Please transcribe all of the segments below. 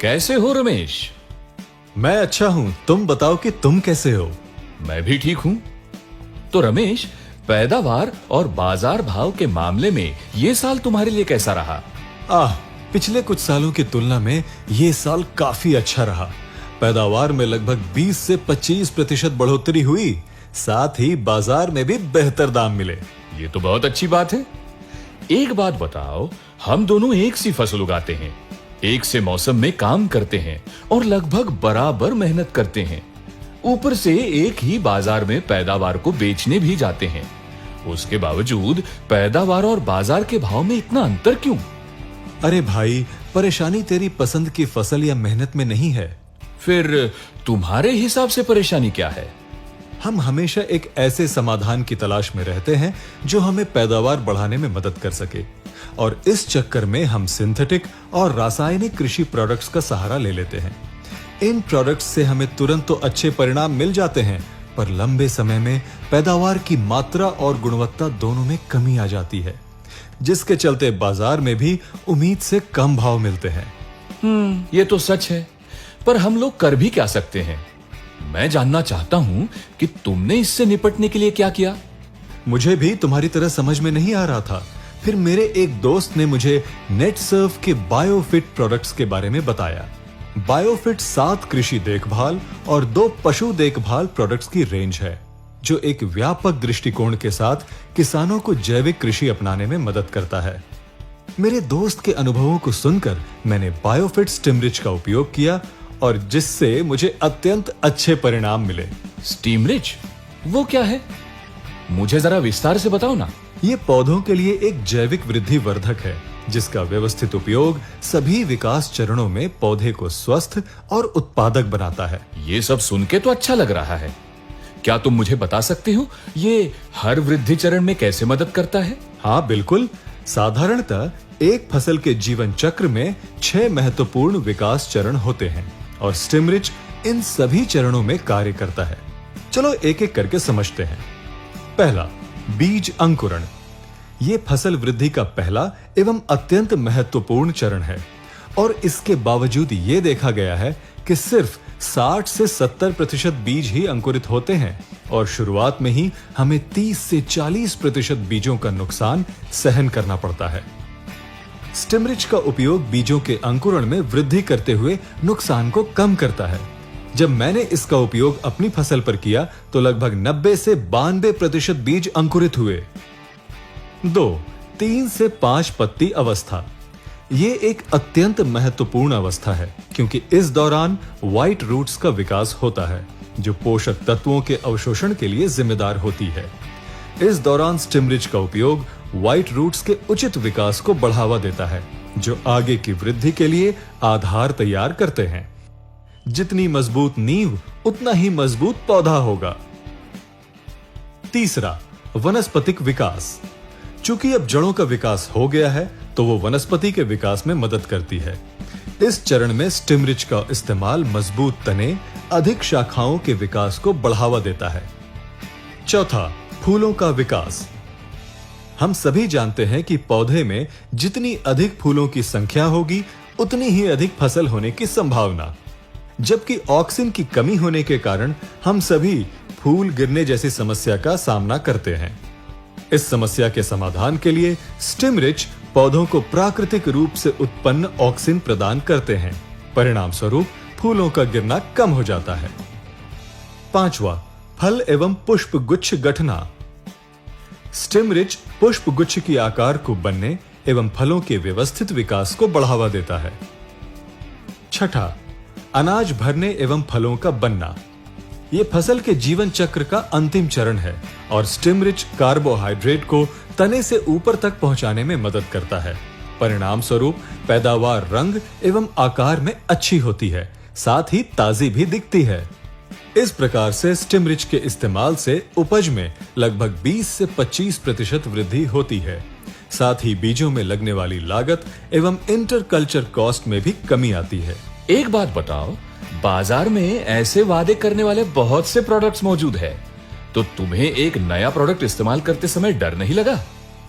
कैसे हो रमेश? मैं अच्छा हूं, तुम बताओ कि तुम कैसे हो? मैं भी ठीक हूं। तो रमेश, पैदावार और बाजार भाव के मामले में ये साल तुम्हारे लिए कैसा रहा? पिछले कुछ सालों की तुलना में ये साल काफी अच्छा रहा। पैदावार में लगभग 20 से 25% बढ़ोतरी हुई, साथ ही बाजार में भी बेहतर दाम मिले। ये तो बहुत अच्छी बात है। एक बात बताओ, हम दोनों एक सी फसल उगाते हैं, एक से मौसम में काम करते हैं और लगभग बराबर मेहनत करते हैं। ऊपर से एक ही बाजार में पैदावार को बेचने भी जाते हैं। उसके बावजूद पैदावार और बाजार के भाव में इतना अंतर क्यों? अरे भाई, परेशानी तेरी पसंद की फसल या मेहनत में नहीं है। फिर तुम्हारे हिसाब से परेशानी क्या है? हम हमेशा एक ऐसे समाधान की तलाश में रहते हैं जो हमें पैदावार बढ़ाने में मदद कर सके, और इस चक्कर में हम सिंथेटिक और रासायनिक कृषि प्रोडक्ट्स का सहारा ले लेते हैं। इन प्रोडक्ट्स से हमें तुरंत तो अच्छे परिणाम मिल जाते हैं, पर लंबे समय में पैदावार की मात्रा और गुणवत्ता दोनों में कमी आ जाती है, जिसके चलते बाजार में भी उम्मीद से कम भाव मिलते हैं। ये तो सच है, पर हम लोग कर भी क्या सकते हैं? मैं जानना चाहता हूं कि तुमने इससे निपटने के लिए क्या किया? मुझे भी तुम्हारी तरह समझ में नहीं आ रहा था। फिर मेरे एक दोस्त ने मुझे नेटसर्व के बायोफिट प्रोडक्ट्स के बारे में बताया। बायोफिट 7 कृषि देखभाल और 2 पशु देखभाल प्रोडक्ट्स की रेंज है, जो एक व्यापक दृष्टिकोण के साथ किसानों को जैविक कृषि अपनाने में मदद करता है। मेरे दोस्त के अनुभवों को सुनकर मैंने बायोफिट स्टिमरिच का उपयोग किया, और जिससे मुझे अत्यंत अच्छे परिणाम मिले। स्टीमरिच, वो क्या है? मुझे जरा विस्तार से बताओ ना। ये पौधों के लिए एक जैविक वृद्धि वर्धक है, जिसका व्यवस्थित उपयोग सभी विकास चरणों में पौधे को स्वस्थ और उत्पादक बनाता है। ये सब सुन के तो अच्छा लग रहा है। क्या तुम मुझे बता सकते हो ये हर वृद्धि चरण में कैसे मदद करता है? हाँ बिल्कुल। साधारणतः एक फसल के जीवन चक्र में 6 महत्वपूर्ण विकास चरण होते हैं, और स्टिमरिच इन सभी चरणों में कार्य करता है। चलो एक एक करके समझते हैं। पहला, बीज अंकुरण। यह फसल वृद्धि का पहला एवं अत्यंत महत्वपूर्ण चरण है, और इसके बावजूद यह देखा गया है कि सिर्फ 60 से 70% बीज ही अंकुरित होते हैं, और शुरुआत में ही हमें 30 से 40% बीजों का नुकसान सहन करना पड़ता है। स्टिमरिच का उपयोग बीजों के अंकुरण में वृद्धि करते हुए नुकसान को कम करता है। जब मैंने इसका उपयोग अपनी फसल पर किया तो लगभग 90 से 92% बीज अंकुरित हुए। 2. 3 से 5 पत्ती अवस्था। ये एक अत्यंत महत्वपूर्ण अवस्था है, क्योंकि इस दौरान व्हाइट रूट्स का विकास होता है, जो पोषक तत्वों के अवशोषण के लिए जिम्मेदार होती है। इस दौरान स्टिमरिच का उपयोग व्हाइट रूट्स के उचित विकास को बढ़ावा देता है, जो आगे की वृद्धि के लिए आधार तैयार करते हैं। जितनी मजबूत नींव, उतना ही मजबूत पौधा होगा। तीसरा, वनस्पतिक विकास। चूंकि अब जड़ों का विकास हो गया है, तो वो वनस्पति के विकास में मदद करती है। इस चरण में स्टिमरिच का इस्तेमाल मजबूत तने, अधिक शाखाओं के विकास को बढ़ावा देता है। चौथा, फूलों का विकास। हम सभी जानते हैं कि पौधे में जितनी अधिक फूलों की संख्या होगी, उतनी ही अधिक फसल होने की संभावना। जबकि ऑक्सीजन की कमी होने के कारण हम सभी फूल गिरने जैसी समस्या का सामना करते हैं। इस समस्या के समाधान के लिए स्टिमरिच पौधों को प्राकृतिक रूप से उत्पन्न ऑक्सीजन प्रदान करते हैं। परिणाम स्वरूप फूलों का गिरना कम हो जाता है। 5वां, फल एवं पुष्प गुच्छ गठना। स्टिमरिच पुष्प गुच्छ की आकार को बनने एवं फलों के व्यवस्थित विकास को बढ़ावा देता है। 6, अनाज भरने एवं फलों का बनना। यह फसल के जीवन चक्र का अंतिम चरण है, और स्टिमरिच कार्बोहाइड्रेट को तने से ऊपर तक पहुंचाने में मदद करता है। परिणाम स्वरूप पैदावार रंग एवं आकार में अच्छी होती है, साथ ही ताजी भी दिखती है। इस प्रकार से स्टिमरिच के इस्तेमाल से उपज में लगभग 20 से 25% वृद्धि होती है। साथ ही बीजों में लगने वाली लागत एवं इंटरकल्चर कॉस्ट में भी कमी आती है। एक बात बताओ, बाजार में ऐसे वादे करने वाले बहुत से प्रोडक्ट्स मौजूद है, तो तुम्हें एक नया प्रोडक्ट इस्तेमाल करते समय डर नहीं लगा?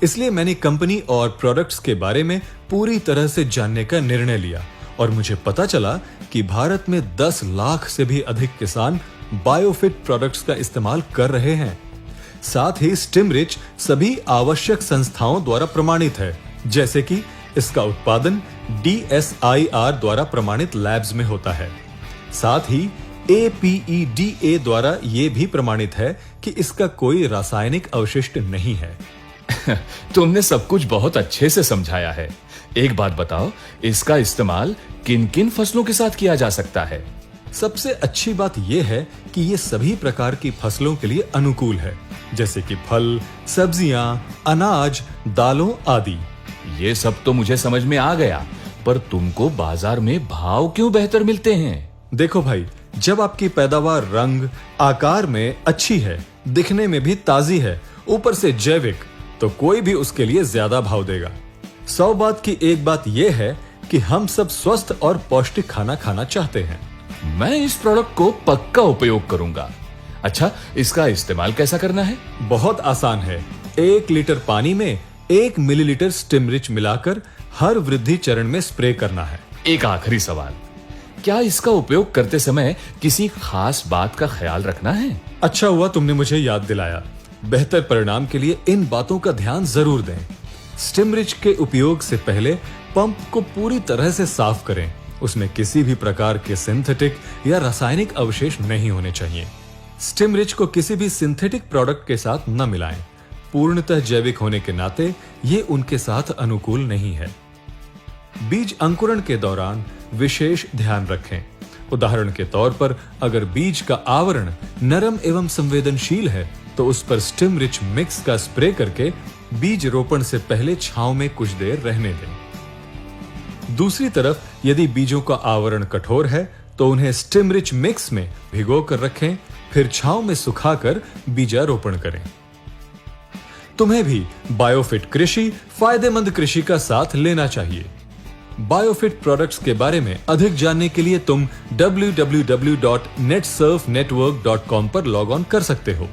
इसलिए मैंने कंपनी और प्रोडक्ट्स के बारे में पूरी तरह से जानने का निर्णय लिया और मुझे पता चला कि भारत में 10 लाख से भी अधिक किसान बायोफिट प्रोडक्ट्स का इस्तेमाल कर रहे हैं। साथ ही स्टिमरिच सभी आवश्यक संस्थाओं द्वारा प्रमाणित है, जैसे कि इसका उत्पादन DSIR द्वारा प्रमाणित लैब्स में होता है। साथ ही APEDA द्वारा यह भी प्रमाणित है कि इसका कोई रासायनिक अवशिष्ट नहीं है। तुमने सब कुछ बहुत अच्छे से समझाया है। एक बात बताओ, इसका इस्तेमाल किन किन फसलों के साथ किया जा सकता है? सबसे अच्छी बात यह है कि ये सभी प्रकार की फसलों के लिए अनुकूल है, जैसे कि फल, सब्जियां, अनाज, दालों आदि। ये सब तो मुझे समझ में आ गया, पर तुमको बाजार में भाव क्यों बेहतर मिलते हैं? देखो भाई, जब आपकी पैदावार रंग, आकार में अच्छी है, दिखने में भी ताजी है, ऊपर से जैविक, तो कोई भी उसके लिए ज्यादा भाव देगा। 100 बात की एक बात यह है कि हम सब स्वस्थ और पौष्टिक खाना खाना चाहते हैं। मैं इस प्रोडक्ट को पक्का उपयोग करूंगा। अच्छा, इसका इस्तेमाल कैसा करना है? बहुत आसान है। 1 लीटर पानी में 1 मिलीलीटर स्टिमरिच मिलाकर हर वृद्धि चरण में स्प्रे करना है। एक आखिरी सवाल, क्या इसका उपयोग करते समय किसी खास बात का ख्याल रखना है? अच्छा हुआ तुमने मुझे याद दिलाया। बेहतर परिणाम के लिए इन बातों का ध्यान जरूर दें। स्टिमरिच के उपयोग से पहले पंप को पूरी तरह से साफ करें। उसमें किसी भी प्रकार के सिंथेटिक या रासायनिक अवशेष नहीं होने चाहिए। स्टिमरिच को किसी भी सिंथेटिक प्रोडक्ट के साथ न मिलाएं। पूर्णतः जैविक होने के नाते ये उनके साथ अनुकूल नहीं है। बीज अंकुरण के दौरान विशेष ध्यान रखें। उदाहरण के तौर पर अगर बीज का आवरण नरम एवं संवेदनशील है तो उस पर स्टिमरिच मिक्स का स्प्रे करके बीज रोपण से पहले छांव में कुछ देर रहने दें। दूसरी तरफ यदि बीजों का आवरण कठोर है तो उन्हें स्टिमरिच मिक्स में भिगो कर रखें, फिर छांव में सुखाकर बीजारोपण करें। तुम्हें भी बायोफिट कृषि फायदेमंद कृषि का साथ लेना चाहिए। बायोफिट प्रोडक्ट्स के बारे में अधिक जानने के लिए तुम www.netsurfnetwork.com पर लॉग ऑन कर सकते हो।